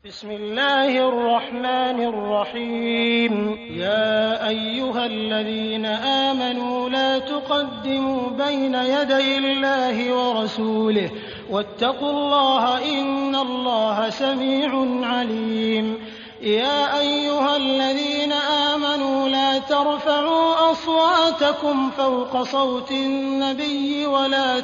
بسم الله الرحمن الرحيم. يا أيها الذين آمنوا لا تقدموا بين يدي الله ورسوله واتقوا الله إن الله سميع عليم. يا أيها الذين آمنوا لا ترفعوا أصواتكم فوق صوت النبي ولا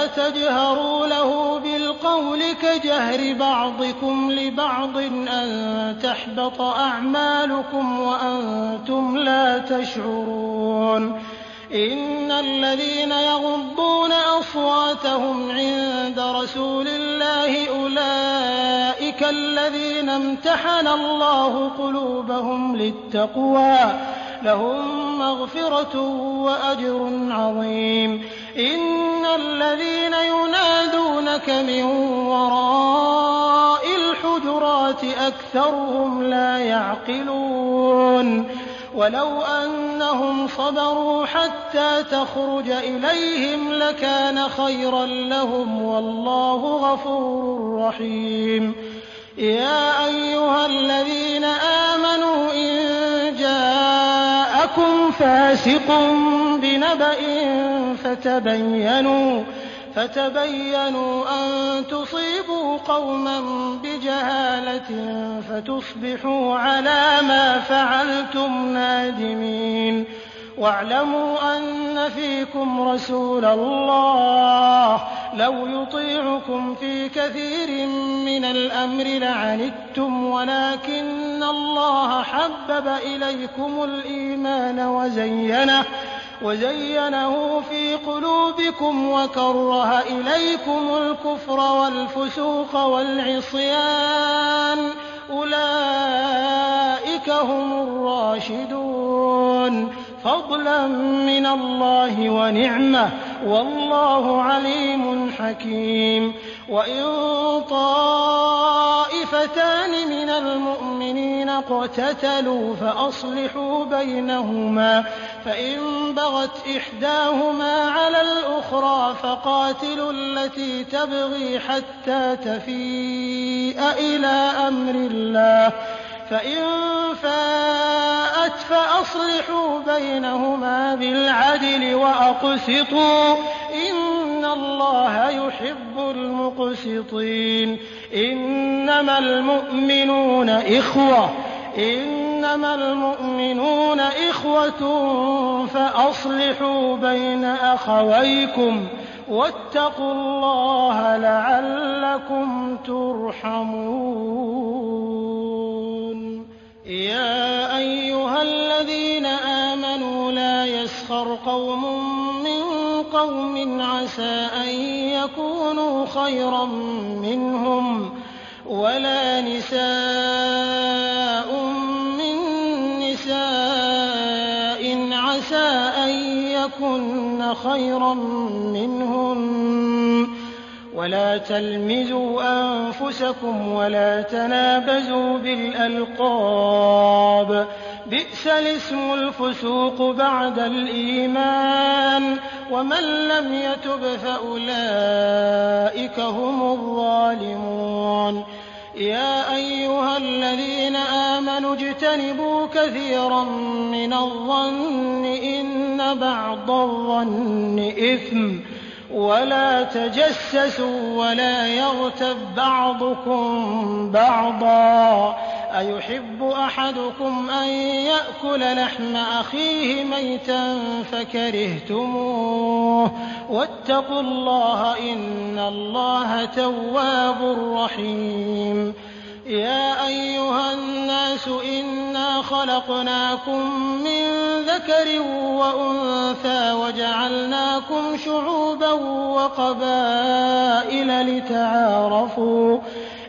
تجهروا له بالقول كجهر بعضكم لبعض أن تحبط أعمالكم وأنتم لا تشعرون. إن الذين يغضون أصواتهم عند رسول الله أولئك الذين امتحن الله قلوبهم للتقوى لهم مغفرة وأجر عظيم. إن الذين ينادونك من وراء الحجرات أكثرهم لا يعقلون. ولو أنهم صبروا حتى تخرج إليهم لكان خيرا لهم والله غفور رحيم. يا أيها الذين آمنوا إن جاءكم فاسق بنبأ فتبينوا أن تصيبوا قوما بجهالة فتصبحوا على ما فعلتم نادمين. واعلموا أن فيكم رسول الله لو يطيعكم في كثير من الأمر لعنتم ولكن الله حبب إليكم الإيمان وزينه في قلوبكم وكره إليكم الكفر والفسوق والعصيان أولئك هم الراشدون فضلا من الله ونعمة والله عليم حكيم. وإن طائفتان من المؤمنين اقتتلوا فأصلحوا بينهما فإن بغت إحداهما على الأخرى فقاتلوا التي تبغي حتى تفيء إلى أمر الله فإن فاءت فأصلحوا بينهما بالعدل وأقسطوا إن الله يحب المقسطين. إنما المؤمنون إخوة فأصلحوا بين أخويكم واتقوا الله لعلكم ترحمون. يا أيها الذين آمنوا لا يسخر قوم من قوم عسى أن يكونوا خيرا منهم ولا نساء من نساء عسى أن يكن خيرا منهن ولا تلمزوا أنفسكم ولا تنابزوا بالألقاب بئس الاسم الفسوق بعد الإيمان ومن لم يتب فأولئك هم الظالمون. يا أيها الذين آمنوا اجتنبوا كثيرا من الظن إن بعض الظن إثم ولا تجسسوا ولا يغتب بعضكم بعضا أيحب أحدكم أن يأكل لحم أخيه ميتا فكرهتموه واتقوا الله إن الله تواب رحيم. يا أيها الناس إنا خلقناكم من ذكر وأنثى وجعلناكم شعوبا وقبائل لتعارفوا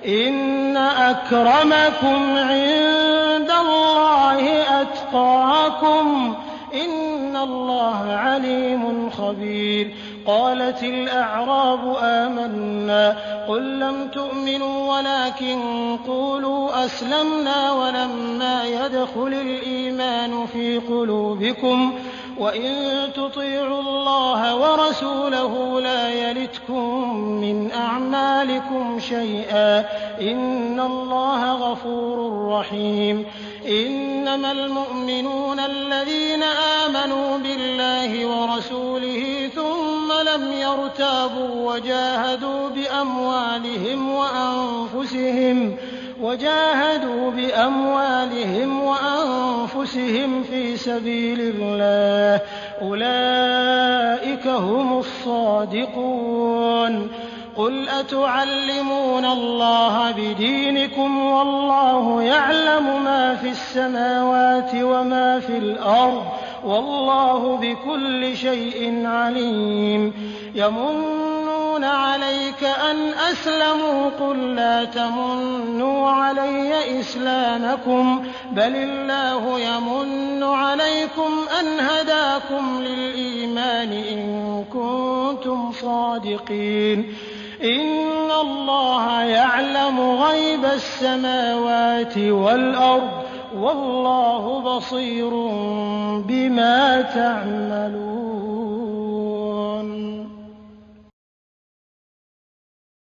إن أكرمكم عند الله أتقاكم إن الله عليم خبير. قالت الأعراب آمنا قل لم تؤمنوا ولكن قولوا أسلمنا ولما يدخل الإيمان في قلوبكم وإن تطيعوا الله ورسوله لا يلتكم من أعمالكم شيئا إن الله غفور رحيم إنما المؤمنون الذين آمنوا بالله ورسوله ثم لم يرتابوا وجاهدوا بأموالهم وأنفسهم في سبيل الله أولئك هم الصادقون قل أتعلمون الله بدينكم والله يعلم ما في السماوات وما في الأرض والله بكل شيء عليم يمنون عليك أن أسلموا قل لا تمنوا علي إسلامكم بل الله يمن عليكم أن هداكم للإيمان إن كنتم صادقين إن الله يعلم غيب السماوات والأرض والله بصير بما تعملون